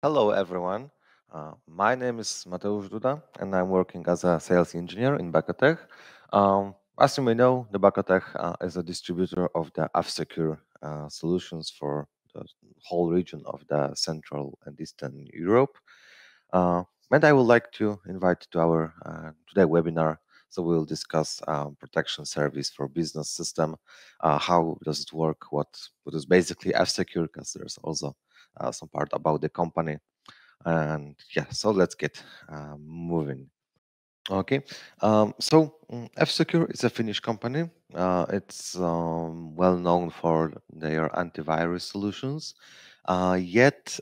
Hello, everyone. My name is Mateusz Duda, and I'm working as a sales engineer in Bakatech. As you may know, the Bakatech is a distributor of the FSecure solutions for the whole region of the Central and Eastern Europe. Uh, and I would like to invite to our today webinar. So we'll discuss protection service for business system. How does it work? What is basically FSecure? Because there's also some part about the company. And yeah, so let's get moving. Okay, FSecure is a Finnish company. It's well known for their antivirus solutions. Yet,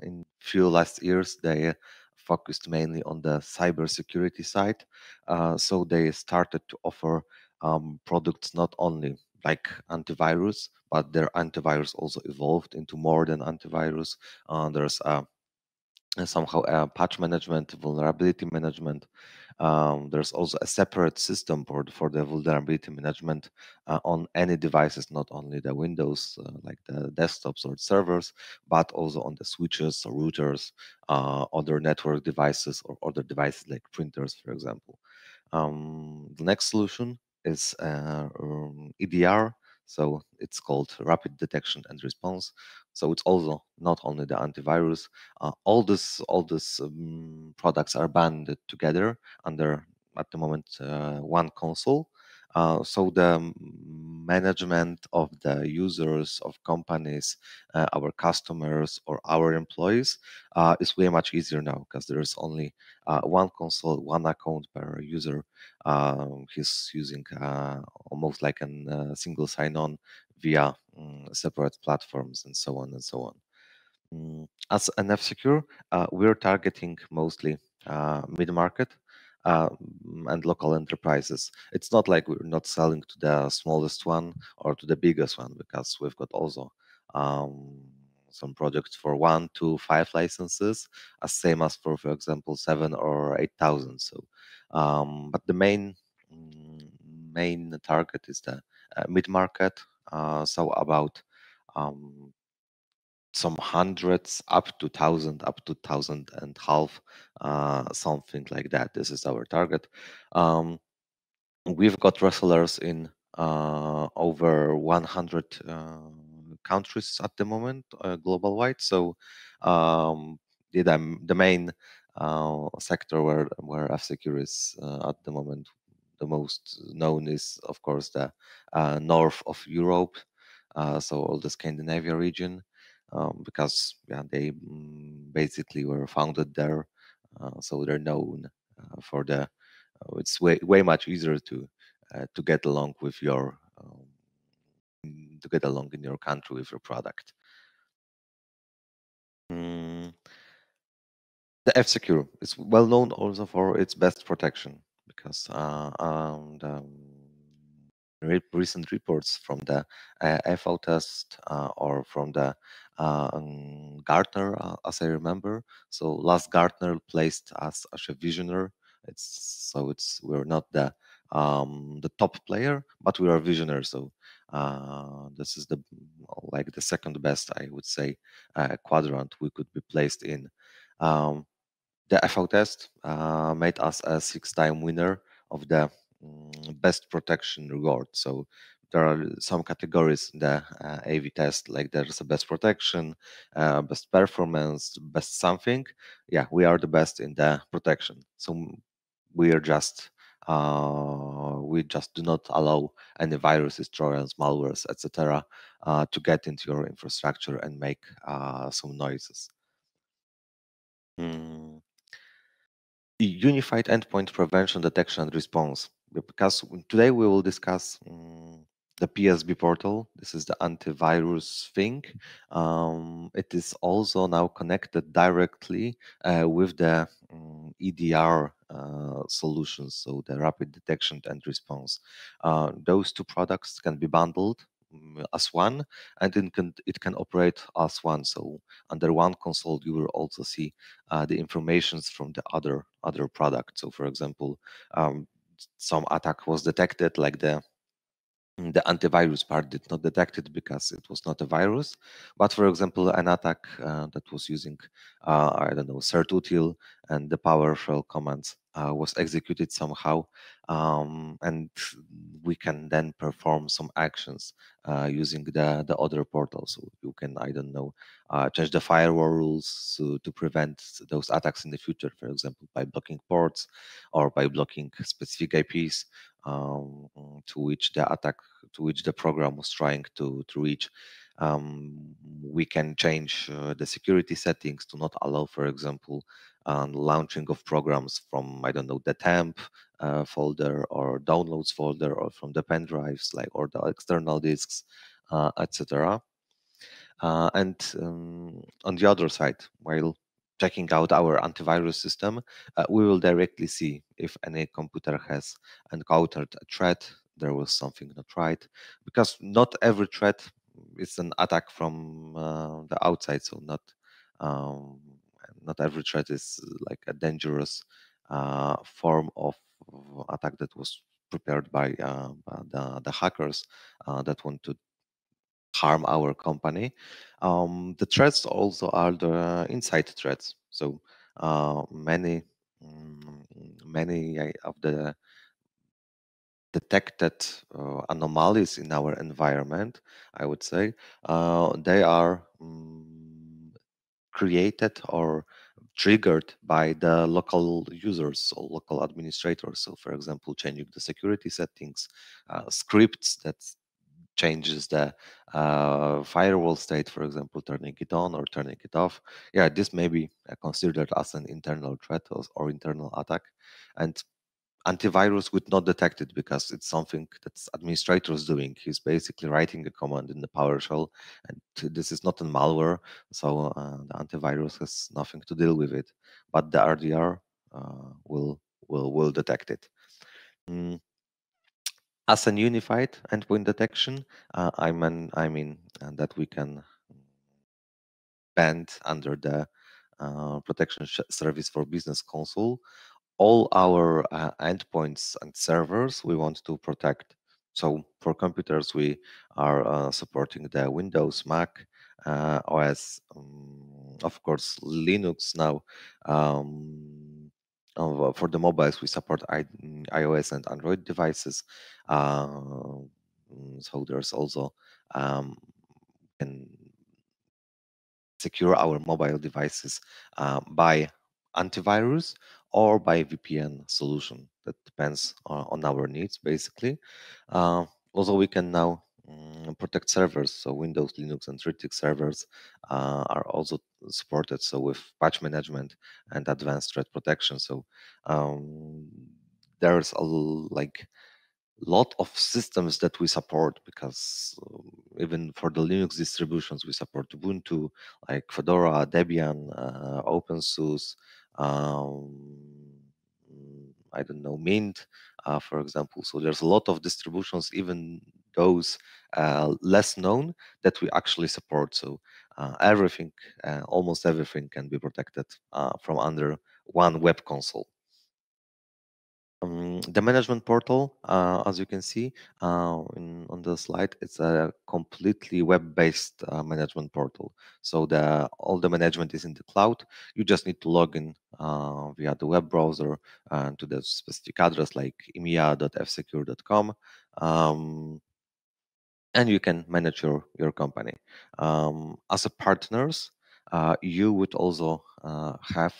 in few last years, they focused mainly on the cybersecurity side. So they started to offer products not only like antivirus, but their antivirus also evolved into more than antivirus. There's somehow patch management, vulnerability management. There's also a separate system for the vulnerability management on any devices, not only the Windows, like the desktops or servers, but also on the switches or routers, other network devices or other devices like printers, for example. The next solution is EDR. So it's called rapid detection and response. So it's also not only the antivirus. All these products are banded together under at the moment one console. So the management of the users of companies, our customers or our employees is way much easier now because there is only one console, one account per user. He's using almost like a single sign-on via separate platforms and so on and so on. As an F-Secure, we're targeting mostly mid-market and local enterprises. It's not like we're not selling to the smallest one or to the biggest one, because we've got also um, some projects for 1 to 5 licenses, as same as for example, 7 or 8,000. So, but the main target is the mid-market. So about some hundreds up to thousand, up to thousand and half, something like that. This is our target. We've got resellers in over 100 countries at the moment, global wide. So the main sector where F-Secure is at the moment the most known is, of course, the north of Europe, so all the Scandinavia region, because yeah, they basically were founded there, so they're known for the. It's way much easier to get along with your to get along in your country with your product. Mm, The F-Secure is well known also for its best protection, because recent reports from the FO test or from the Gartner, as I remember. So last Gartner placed us as a visionary. We're not the top player, but we are visionary. So this is the like the second best, I would say, quadrant we could be placed in. Um, the FO test made us a 6-time winner of the best protection reward. So there are some categories in the AV test, like there's a best protection, best performance, best something. Yeah, we are the best in the protection. So we are just we just do not allow any viruses, trojans, malwares, etc., to get into your infrastructure and make some noises. Mm. Unified endpoint prevention, detection, and response. Because today we will discuss the PSB portal. This is the antivirus thing. It is also now connected directly with the EDR solutions, so the rapid detection and response. Those two products can be bundled as one, and it can operate as one. So under one console, you will also see the informations from the other product. So, for example, some attack was detected, like the The antivirus part did not detect it because it was not a virus. But for example, an attack that was using, I don't know, certutil and the PowerShell commands was executed somehow, and we can then perform some actions using the other portal. So you can, I don't know, change the firewall rules to prevent those attacks in the future, for example, by blocking ports or by blocking specific IPs to which the attack, to which the program was trying to reach. We can change the security settings to not allow, for example, launching of programs from, I don't know, the temp folder or downloads folder or from the pen drives, like, or the external disks, etc. And on the other side, while checking out our antivirus system, we will directly see if any computer has encountered a threat, there was something not right, because not every threat is an attack from the outside. So um, not every threat is like a dangerous form of attack that was prepared by the hackers that want to harm our company. The threats also are the inside threats. So mm, many of the detected anomalies in our environment, I would say, they are created or triggered by the local users or local administrators. So, for example, changing the security settings, scripts that changes the firewall state, for example, turning it on or turning it off. Yeah, this may be considered as an internal threat or internal attack. And antivirus would not detect it because it's something that's administrators doing. He's basically writing a command in the PowerShell, and this is not a malware, so the antivirus has nothing to deal with it. But the RDR will detect it. Mm, as an unified endpoint detection, I mean that we can band under the protection service for business console all our endpoints and servers we want to protect. So for computers, we are supporting the Windows, Mac, OS, of course, Linux now. For the mobiles, we support iOS and Android devices. So there's also um, can secure our mobile devices by antivirus or by VPN solution. That depends on our needs, basically. Also, we can now protect servers. So Windows, Linux, and Citrix servers are also supported. So with patch management and advanced threat protection. So there's like lot of systems that we support because even for the Linux distributions, we support Ubuntu, like Fedora, Debian, OpenSUSE, I don't know, Mint, for example. So there's a lot of distributions, even those less known, that we actually support. So everything, almost everything can be protected from under one web console. The management portal, as you can see on the slide, it's a completely web-based management portal. So all the management is in the cloud. You just need to log in via the web browser to the specific address like emia.fsecure.com. And you can manage your company. As a partners, you would also have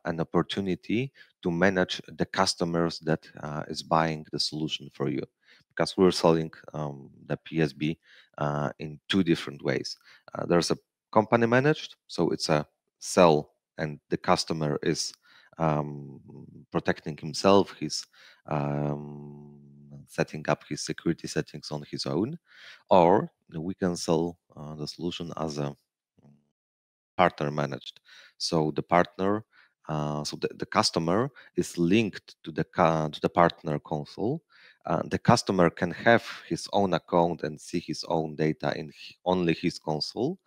an opportunity to manage the customers that is buying the solution for you, because we're selling the PSB in two different ways. There's a company managed, so it's a sell, and the customer is protecting himself. He's setting up his security settings on his own, or we can sell the solution as a partner managed. So the partner, the customer is linked to the partner console. The customer can have his own account and see his own data in only his console,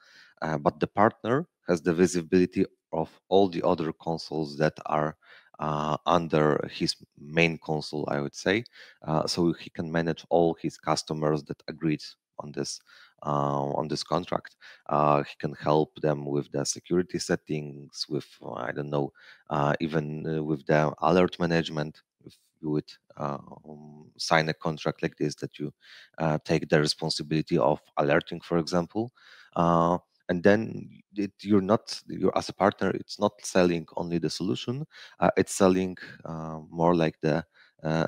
but the partner has the visibility of all the other consoles that are under his main console, I would say, so he can manage all his customers that agreed on this contract. He can help them with the security settings, with I don't know, even with the alert management. If you would sign a contract like this, that you take the responsibility of alerting, for example. And then you're as a partner, it's not selling only the solution, it's selling more like the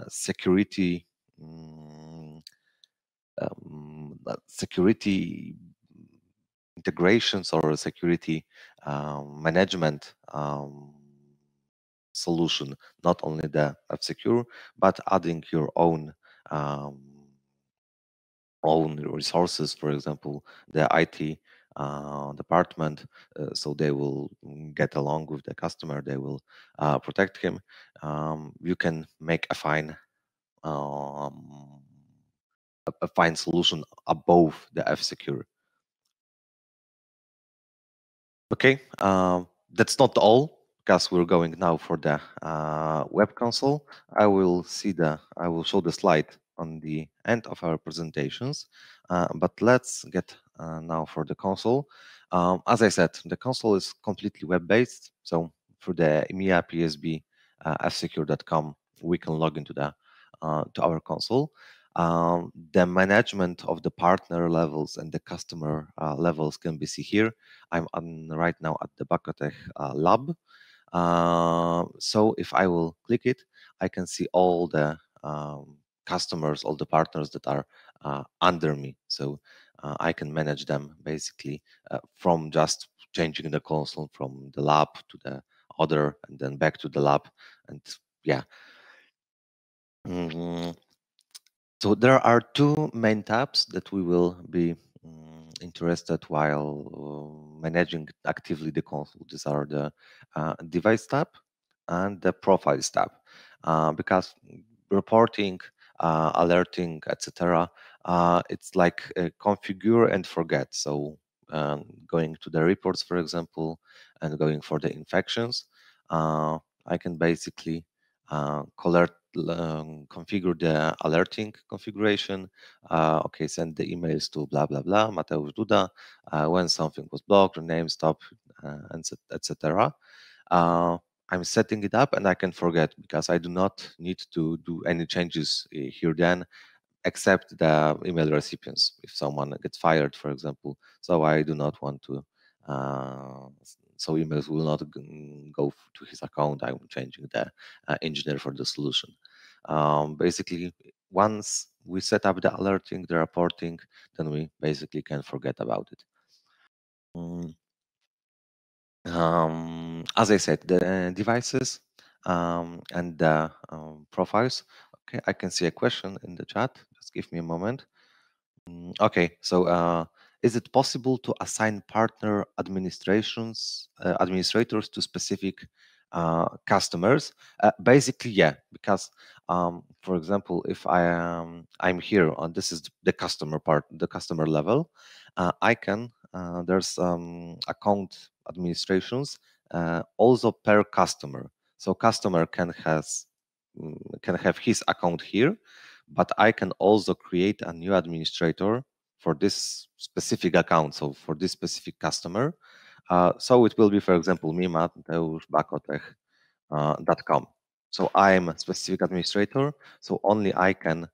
security security integrations or security management solution, not only the FSecure, but adding your um, own resources, for example, the IT department, so they will get along with the customer, they will protect him. You can make um, a fine solution above the FSecure. Okay, that's not all, because we're going now for the web console. I will show the slide on the end of our presentations, but let's get now for the console. As I said, the console is completely web-based, so through the EMEA PSB fsecure.com, we can log into the to our console. The management of the partner levels and the customer levels can be seen here. I'm right now at the Bakotech lab. So if I will click it, I can see all the customers, all the partners that are under me. So I can manage them basically from just changing the console from the lab to the other and then back to the lab. And yeah. Mm, so there are two main tabs that we will be interested while managing actively the console. These are the device tab and the profiles tab, because reporting, alerting, etc. It's like configure and forget. So going to the reports, for example, and going for the infections, I can basically configure the alerting configuration. Okay, send the emails to blah blah blah Mateusz Duda when something was blocked, or name stop, and etc. I'm setting it up, and I can forget, because I do not need to do any changes here then, except the email recipients if someone gets fired, for example. So I do not want to so emails will not go to his account. I'm changing the engineer for the solution. Basically, once we set up the alerting, the reporting, then we basically can forget about it. As I said, the devices and the profiles. Okay, I can see a question in the chat. Just give me a moment. Okay, so is it possible to assign partner administrators to specific customers? Basically, yeah, because for example, if I'm here on this is the customer part, the customer level, I can there's account administrations also per customer. So customer can have his account here, but I can also create a new administrator for this specific account, so for this specific customer. So it will be, for example, me, mateuszbakotech.com. So I'm a specific administrator, so only I can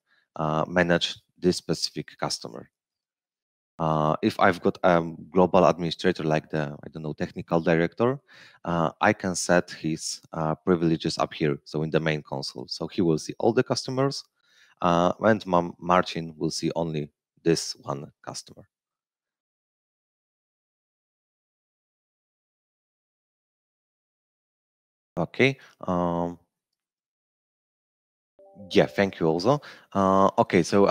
manage this specific customer. If I've got a global administrator like the, I don't know, technical director, I can set his privileges up here, so in the main console. So he will see all the customers, and Martin will see only this one customer. Okay. Yeah, thank you also. Okay, so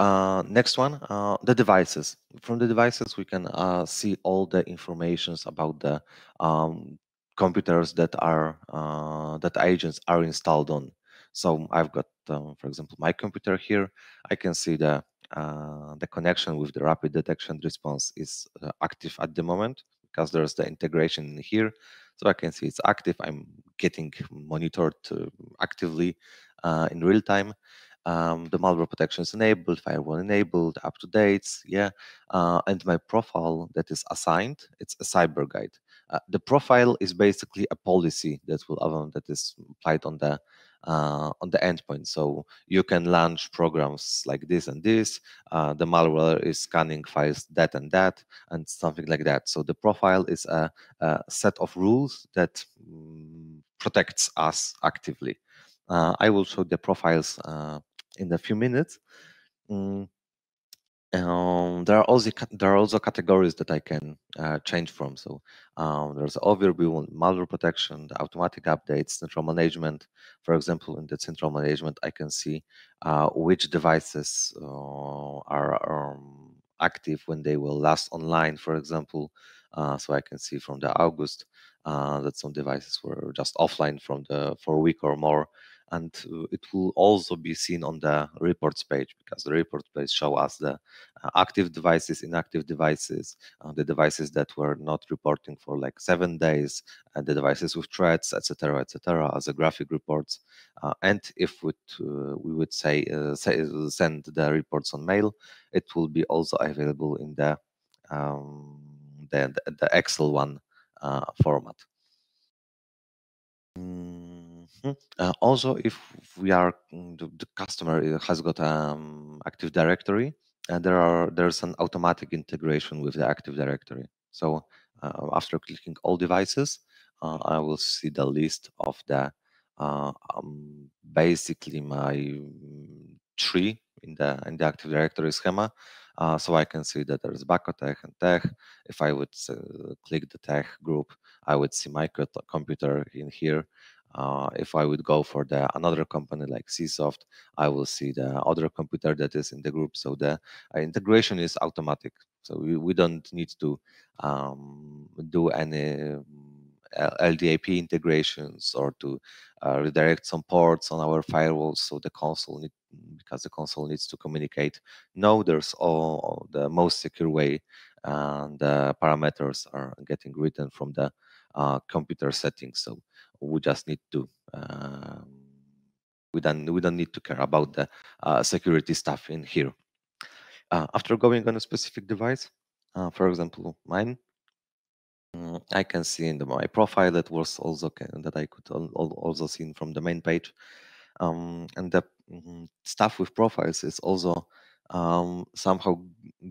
next one, the devices. From the devices, we can see all the informations about the computers that are that agents are installed on. So I've got, for example, my computer here. I can see the connection with the rapid detection response is active at the moment, because there's the integration in here. So I can see it's active. I'm getting monitored actively in real time. The malware protection is enabled, firewall enabled, up to dates, yeah. And my profile that is assigned, it's a cyber guide. The profile is basically a policy that is applied on the endpoint. So you can launch programs like this and this. The malware is scanning files that and something like that. So the profile is a set of rules that protects us actively. I will show the profiles in a few minutes. Mm, there are also categories that I can change from. So there's overview, malware protection, the automatic updates, central management. For example, in the central management, I can see which devices are active when they will last online, for example. So I can see from the August that some devices were just offline for a week or more, and it will also be seen on the reports page, because the reports page show us the active devices, inactive devices, the devices that were not reporting for like 7 days, the devices with threats, etc., as a graphic reports. And if we would send the reports on mail, it will be also available in um, the Excel one format. Also, if the customer has got Active Directory, and there's an automatic integration with the Active Directory. So after clicking all devices, I will see the list of the basically my tree in the Active Directory schema. So I can see that there's Bacotech and Tech. If I would click the Tech group, I would see my computer in here. If I would go for another company like Csoft, I will see the other computer that is in the group. So the integration is automatic. So we don't need to do any LDAP integrations or to redirect some ports on our firewalls. So because the console needs to communicate. No, there's all the most secure way, and the parameters are getting written from the computer settings. So we just need to we don't need to care about the security stuff in here. After going on a specific device, for example mine, I can see in my profile that I could also see from the main page. And the stuff with profiles is also somehow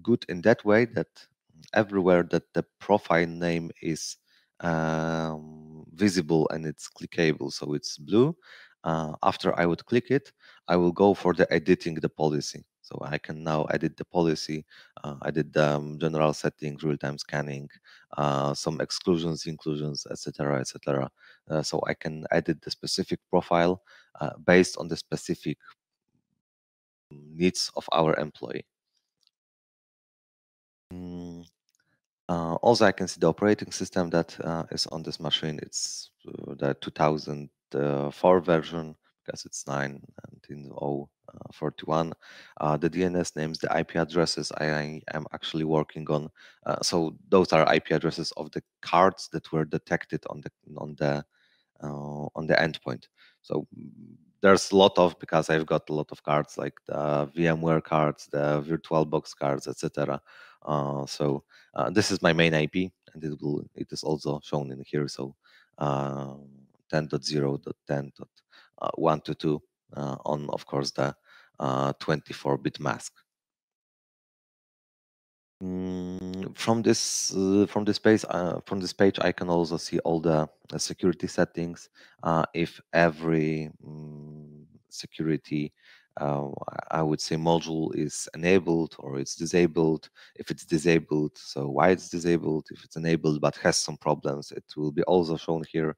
good in that way that everywhere that the profile name is visible and it's clickable, so it's blue. After I would click it, I will go for the editing the policy. So I can now edit the policy. I did the general settings, real-time scanning, some exclusions, inclusions, etc., etc. So I can edit the specific profile based on the specific needs of our employee. Mm, Also, I can see the operating system that is on this machine. It's the 2004 version, because it's 9.041. The DNS names, the IP addresses I am actually working on. So those are IP addresses of the cards that were detected on the endpoint. So there's a lot of, because I've got a lot of cards like the VMware cards, the VirtualBox cards, etc. So this is my main IP, and it is also shown in here. So 10.0.10.122 on, of course, the 24-bit mask. From this page, I can also see all the security settings. If every security, I would say, module is enabled or it's disabled. If it's disabled, so why it's disabled. If it's enabled but has some problems, it will be also shown here.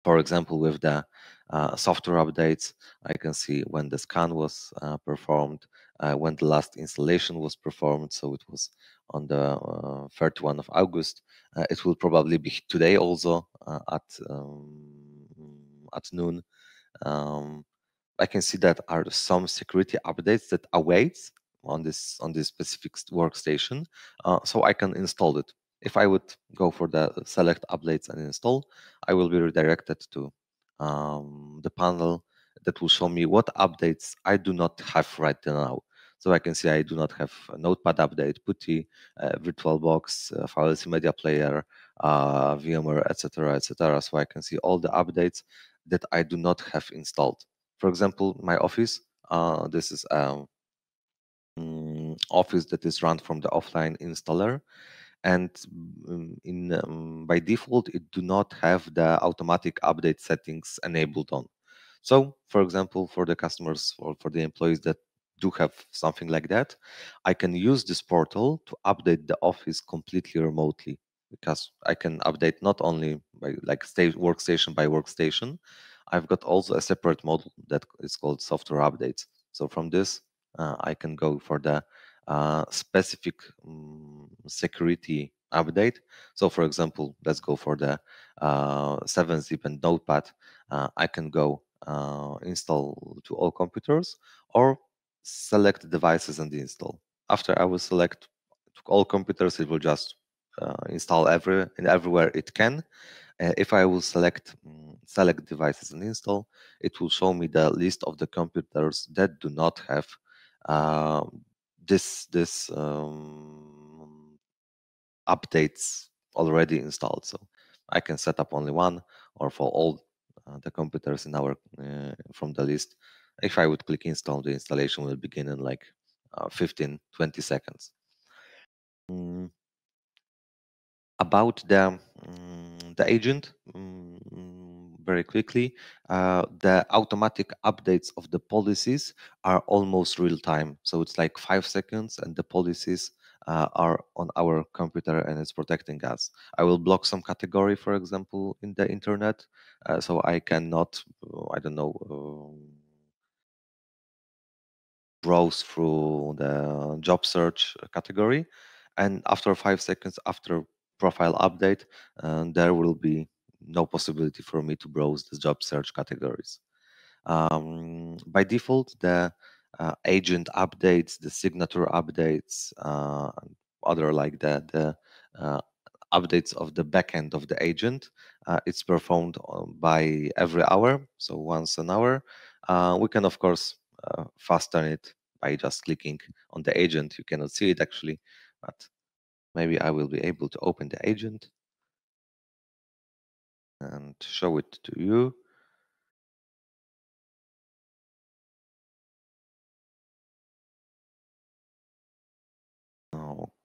For example, with the software updates, I can see when the scan was performed, when the last installation was performed. So it was on the 31 of August. It will probably be today also at noon. Um, I can see that are some security updates that awaits on this specific workstation, so I can install it. If I would go for the select updates and install, I will be redirected to the panel that will show me what updates I do not have right now. So I can see I do not have a Notepad update, PuTTY, VirtualBox, FileC Media Player, VMware, etc., etc. So I can see all the updates that I do not have installed. For example, my Office. This is Office that is run from the offline installer, and by default it do not have the automatic update settings enabled on. So for example, for the customers or for the employees that do have something like that, I can use this portal to update the Office completely remotely, because I can update not only by like workstation by workstation. I've got also a separate model that is called software updates. So from this I can go for the specific security update. So for example, let's go for the 7-zip and Notepad. I can go install to all computers, or select devices and install. After I will select to all computers, it will just install everywhere it can. If I will select devices and install, it will show me the list of the computers that do not have this updates already installed. So I can set up only one, or for all the computers in our from the list. If I would click install, the installation will begin in like 15-20 seconds. Mm, about the agent, very quickly, the automatic updates of the policies are almost real time. So it's like 5 seconds, and the policies are on our computer, and it's protecting us. I will block some category, for example, in the internet, so I cannot, I don't know. Browse through the job search category, and after 5 seconds after profile update, there will be no possibility for me to browse the job search categories. By default, the agent updates, the signature updates, other like the uh, updates of the backend of the agent, it's performed by every hour, so once an hour. We can, of course, fasten it by just clicking on the agent. You cannot see it actually, but maybe I will be able to open the agent and show it to you.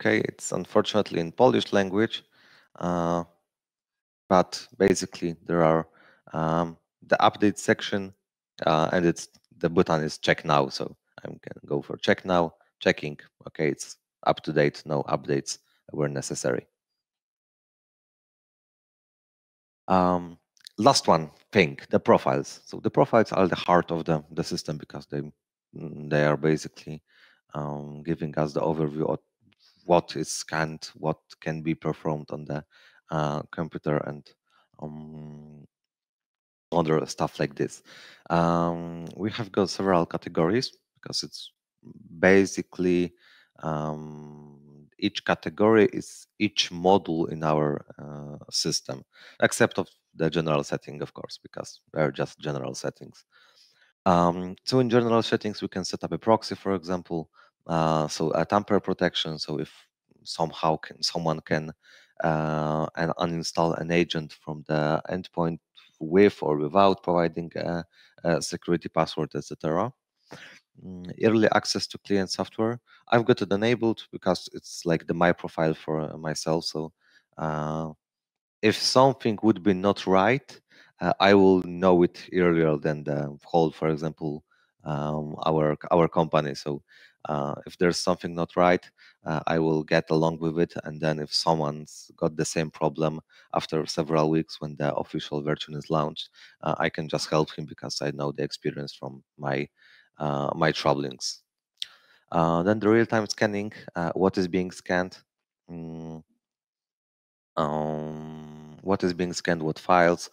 Okay, it's unfortunately in Polish language, but basically there are the update section, and it's the button is check now. So I can go for check now, checking. Okay, it's up to date. No updates were necessary. Last one thing, the profiles. So the profiles are the heart of the system, because they are basically giving us the overview of what is scanned, what can be performed on the computer, and um, other stuff like this. We have got several categories, because it's basically each category is each module in our system, except of the general setting, of course, because they're just general settings. So in general settings, we can set up a proxy, for example, so a tamper protection. So if someone can and uninstall an agent from the endpoint with or without providing a security password, etc. Early access to client software. I've got it enabled because it's like the my profile for myself. So uh, if something would be not right, I will know it earlier than the whole, for example, our company. So if there's something not right, I will get along with it, and then if someone's got the same problem after several weeks when the official version is launched, I can just help him because I know the experience from my troublings. Then the real-time scanning, what is being scanned. Mm, what is being scanned, what files.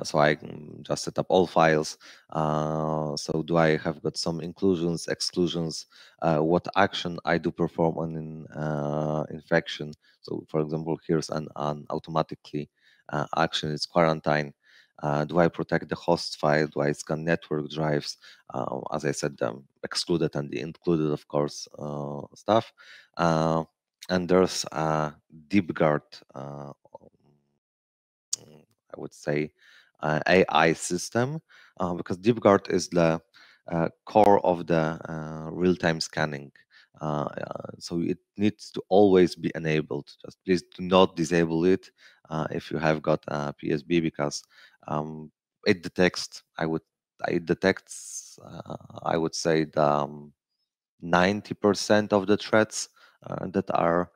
So I can just set up all files. So do I have got some inclusions, exclusions, what action I do perform on infection. So for example, here's an automatically action is quarantine. Do I protect the host file? Do I scan network drives? As I said, excluded and the included, of course, stuff. And there's a deep guard, I would say, AI system, because DeepGuard is the core of the real-time scanning. So it needs to always be enabled. Just please do not disable it if you have got a PSB, because um, it detects. It detects. I would say the 90% of the threats that are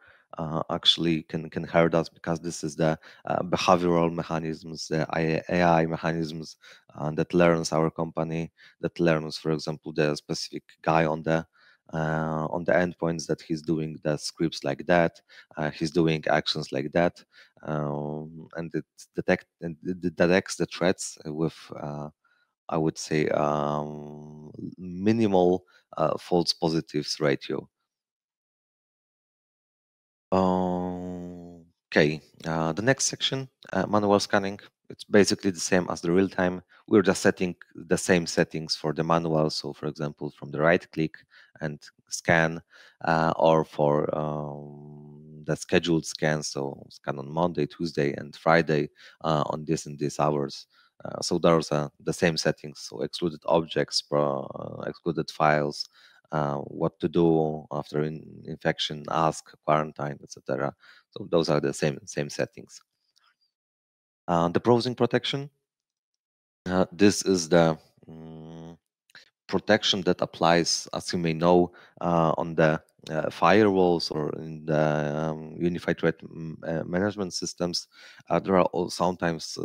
actually can hurt us, because this is the behavioral mechanisms, the AI mechanisms that learns our company, that learns, for example, the specific guy on the endpoints, that he's doing the scripts like that, he's doing actions like that, and it detects the threats with I would say minimal false positives ratio. Okay, the next section, manual scanning. It's basically the same as the real time. We're just setting the same settings for the manual. So, for example, from the right click and scan, or for the scheduled scan. So, scan on Monday, Tuesday, and Friday on this and these hours. So, those are the same settings. So, excluded objects, excluded files, what to do after infection, ask, quarantine, etc. So those are the same settings. The browsing protection. This is the protection that applies, as you may know, on the firewalls or in the unified threat management systems. There are sometimes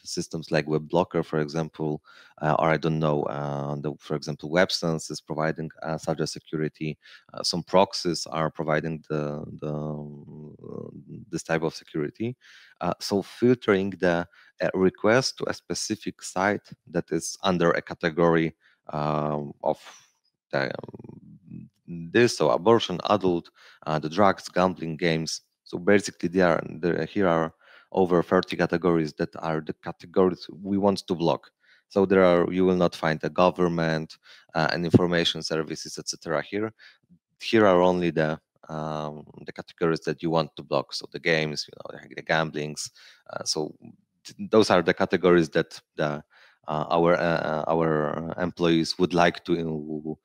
systems like web blocker, for example, or I don't know, for example, WebSense is providing such a security. Some proxies are providing this type of security. So filtering the request to a specific site that is under a category of the, this, so abortion, adult, the drugs, gambling, games. So basically, here are over 30 categories that are the categories we want to block. So you will not find the government and information services, etc. Here are only the categories that you want to block. So the games, the gamblings. So those are the categories that our employees would like to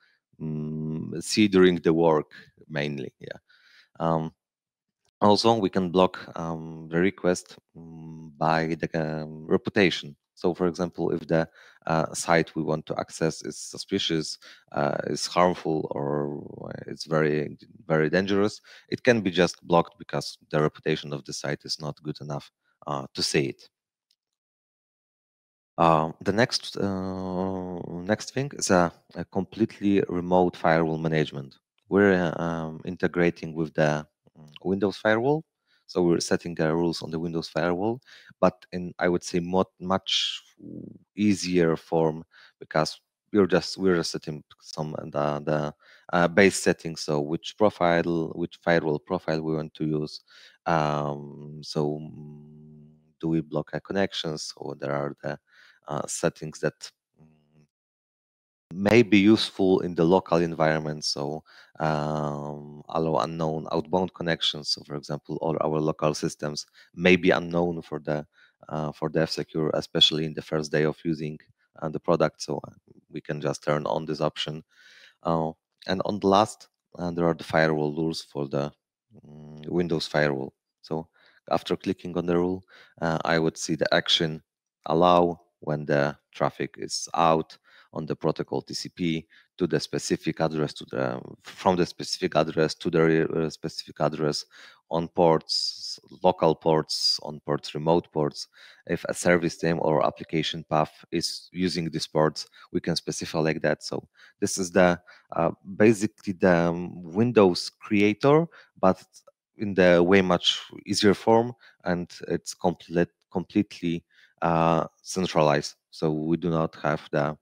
see during the work mainly. Yeah. Also, we can block the request by the reputation. So, for example, if the site we want to access is suspicious, is harmful, or it's very dangerous, it can be just blocked because the reputation of the site is not good enough to see it. The next thing is a completely remote firewall management. We're integrating with the Windows firewall, so we're setting the rules on the Windows firewall, but in, I would say, much easier form, because we're just setting some the base settings. So which firewall profile we want to use. So do we block a connection? So there are the settings that may be useful in the local environment. So allow unknown outbound connections. So for example, all our local systems may be unknown for the FSecure, especially in the first day of using the product. So we can just turn on this option. Uh, and on the last, there are the firewall rules for the Windows firewall. So after clicking on the rule, I would see the action allow when the traffic is out on the protocol TCP to the specific address, from the specific address to the specific address, on ports, local ports, on ports, remote ports. If a service name or application path is using these ports, we can specify like that. So this is the basically the Windows creator, but in the way much easier form, and it's completely centralized. So we do not have the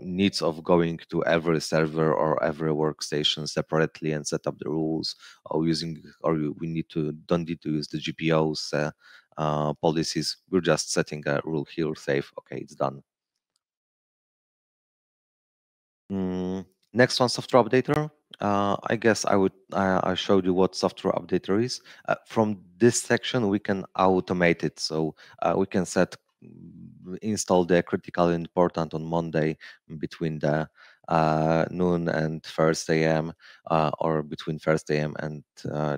needs of going to every server or every workstation separately and set up the rules, or we don't need to use the GPO's policies. We're just setting a rule here, save, okay, it's done. Mm, Next one, software updater. I guess I showed you what software updater is. From this section, we can automate it. So we can install the critical important on Monday between the noon and first AM, or between first AM and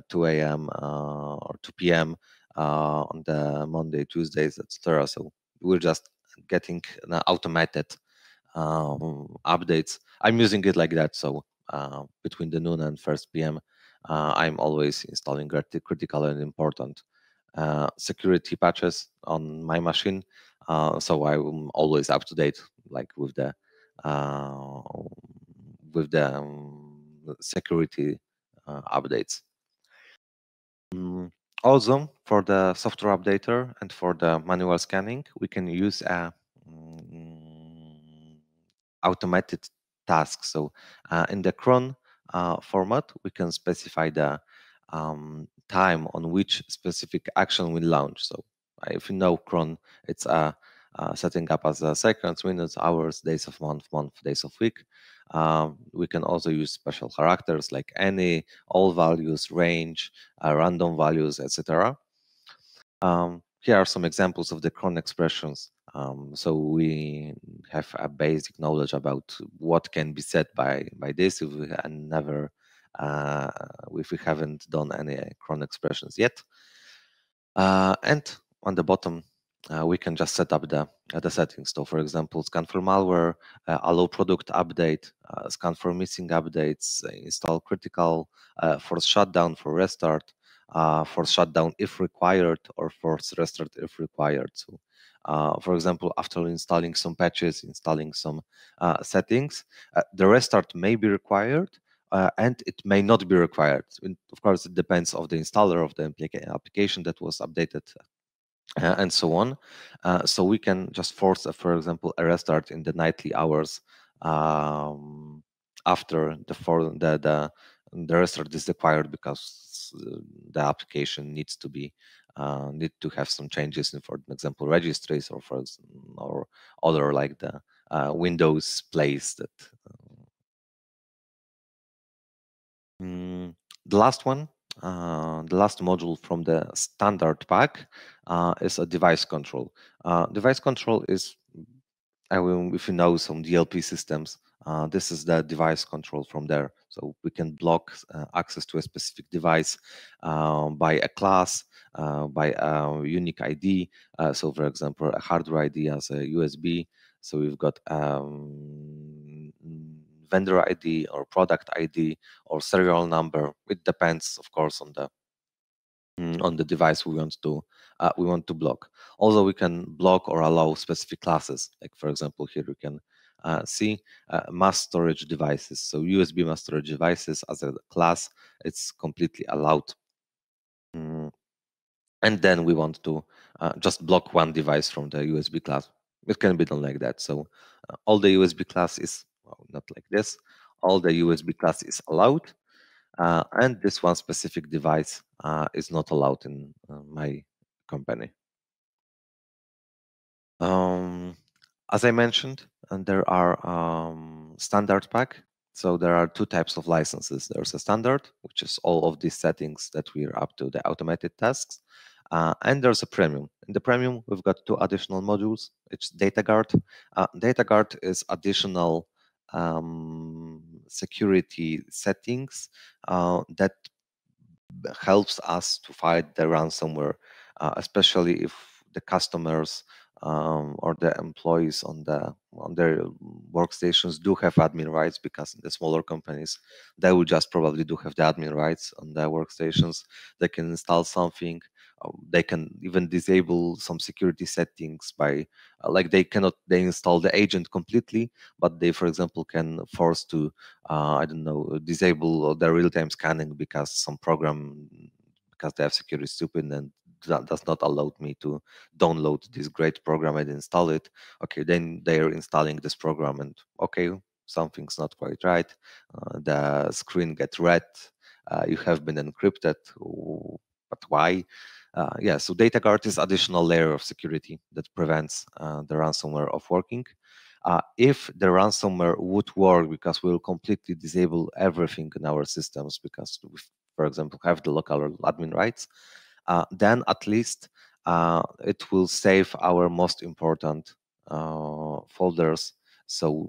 2 AM or 2 PM on the Monday, Tuesdays, etc. So we're just getting an automated updates. I'm using it like that. So between the noon and first PM, I'm always installing critical and important security patches on my machine. So I'm always up to date, like uh, with the security updates. Mm, Also, for the software updater and for the manual scanning, we can use a automated task. So in the cron format, we can specify the time on which specific action will launch. So if you know cron, it's setting up as seconds, minutes, hours, days of month, days of week. We can also use special characters like any, all values, range, random values, etc. Here are some examples of the cron expressions. So we have a basic knowledge about what can be said by this if we never if we haven't done any cron expressions yet. And on the bottom, we can just set up the settings. So, for example, scan for malware, allow product update, scan for missing updates, install critical, force shutdown for restart, force shutdown if required, or force restart if required. So, for example, after installing some patches, installing some settings, the restart may be required, and it may not be required. Of course, it depends of the installer of the application that was updated, and so on. So we can just force, for example, a restart in the nightly hours after the restart is required because the application needs to be need to have some changes in, for example, registries, or or other like the Windows plays that. Mm, the last one, the last module from the standard pack is a device control. Device control is, if you know some DLP systems, this is the device control from there. So we can block access to a specific device by a class, by a unique ID. So, for example, a hardware ID as a USB. So we've got vendor ID or product ID or serial number. It depends, of course, on the device we want to block. Also, we can block or allow specific classes. Like, for example, here we can see mass storage devices. So USB mass storage devices as a class, it's completely allowed. Mm, And then we want to just block one device from the USB class. It can be done like that. So all the USB class is, well, not like this. All the USB class is allowed, and this one specific device is not allowed in my company. Um, as I mentioned, and there are standard pack. So there are two types of licenses. There's a standard, which is all of these settings that we're up to, the automated tasks. And there's a premium. In the premium, we've got two additional modules. It's DataGuard. DataGuard is additional security settings that helps us to fight the ransomware, especially if the customers or the employees on their workstations do have admin rights, because in the smaller companies they will just probably do have the admin rights on their workstations. They can install something. They can even disable some security settings by like they install the agent completely, but they, for example, can force to I don't know, disable the real-time scanning because some program, because they have security stupid and does not allow me to download this great program and install it. Okay, then they're installing this program, and okay, something's not quite right. The screen gets red. You have been encrypted. But why? Yeah, so data guard is additional layer of security that prevents the ransomware of working. If the ransomware would work, because we'll completely disable everything in our systems, because we, for example, have the local admin rights, then at least it will save our most important folders. So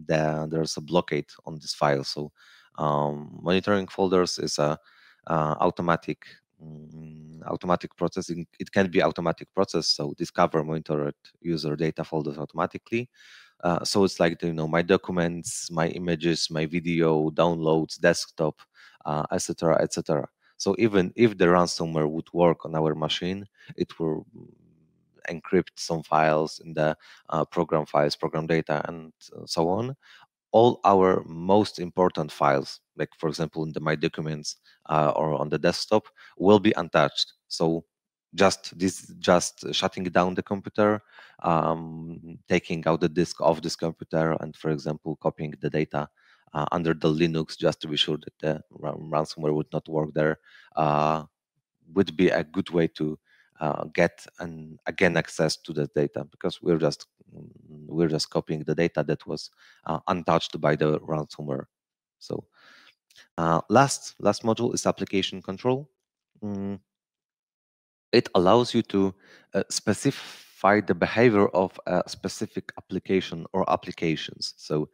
there's a blockade on this file. So monitoring folders is a automatic automatic processing. It can be automatic process. So discover monitored user data folders automatically. So it's like, my documents, my images, my video, downloads, desktop, etc., etc. So even if the ransomware would work on our machine, it will encrypt some files in the program files, program data, and so on. All our most important files, like for example in the My Documents or on the desktop, will be untouched. So just shutting down the computer, taking out the disk of this computer, and for example copying the data under the Linux, just to be sure that the ransomware would not work there, would be a good way to get again access to the data, because we're just copying the data that was untouched by the ransomware. So last module is application control. It allows you to specify the behavior of a specific application or applications. So,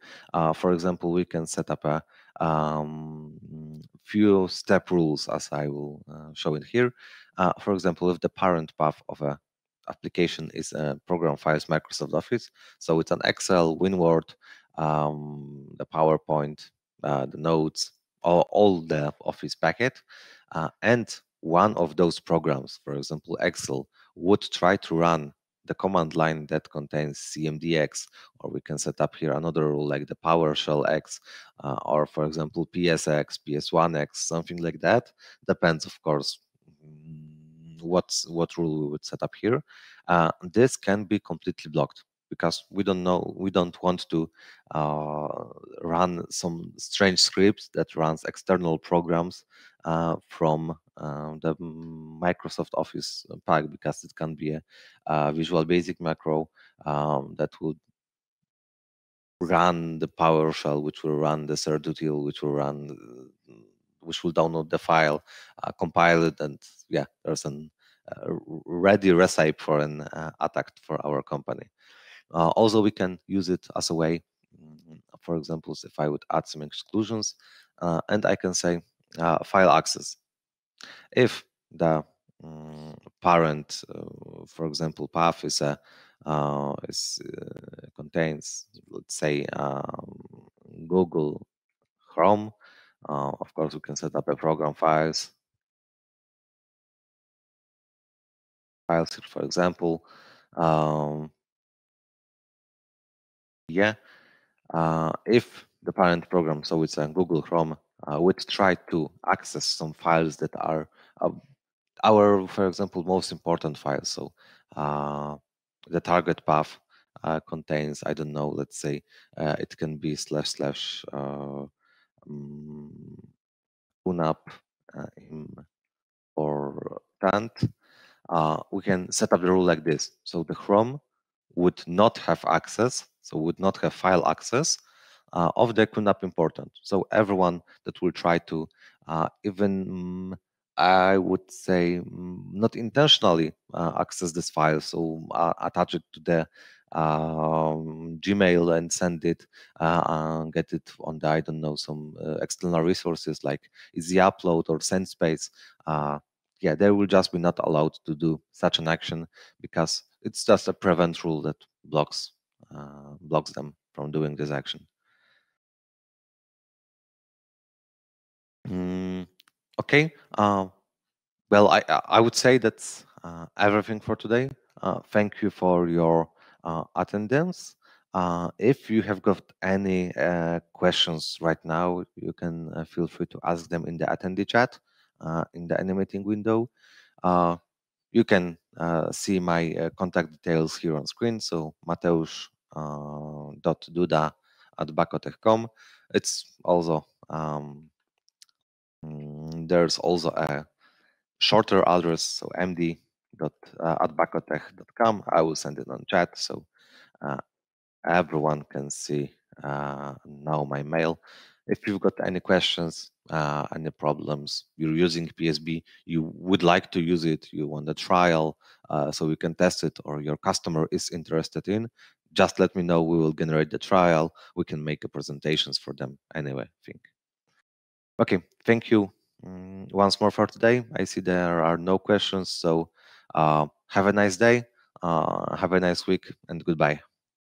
for example, we can set up a few step rules, as I will show it here. For example, if the parent path of a application is a program files Microsoft Office, so it's an Excel, WinWord, the PowerPoint, the notes, all the Office packet, and one of those programs, for example, Excel, would try to run the command line that contains CMDX, or we can set up here another rule like the PowerShell X, or for example, PSX, PS1X, something like that. Depends, of course, what rule we would set up here. This can be completely blocked, because we don't want to run some strange scripts that runs external programs from the Microsoft Office pack, because it can be a Visual Basic macro that would run the PowerShell, which will run the certutil, which will download the file, compile it, and yeah, there's an ready recipe for an attack for our company. Also, we can use it as a way, for example, if I would add some exclusions, and I can say file access. If the parent, for example, path contains, let's say, Google Chrome, of course, we can set up a program files here, for example. Yeah, if the parent program, so it's a Google Chrome, would try to access some files that are our, for example, most important files. So the target path contains, I don't know, let's say it can be / QNAP or TANT. We can set up the rule like this. So the Chrome would not have access, so would not have file access of the QNAP important. So everyone that will try to even I would say not intentionally access this file, so attach it to the Gmail and send it, get it on the, I don't know, some external resources like Easy Upload or SendSpace. Yeah, they will just be not allowed to do such an action, because it's just a prevent rule that blocks them from doing this action. Okay. Well, I would say that's everything for today. Thank you for your attendance. If you have got any questions right now, you can feel free to ask them in the attendee chat in the animating window. You can see my contact details here on screen. So mateusz.duda@bakotech.com. It's also there's also a shorter address, so md.@bakotech.com. I will send it on chat so uh, everyone can see now my mail. If you've got any questions, any problems, you're using PSB, you would like to use it, you want a trial so we can test it, or your customer is interested in, just let me know. We will generate the trial. We can make a presentations for them anyway. I think. Okay, thank you once more for today. I see there are no questions, so have a nice day, have a nice week, and goodbye.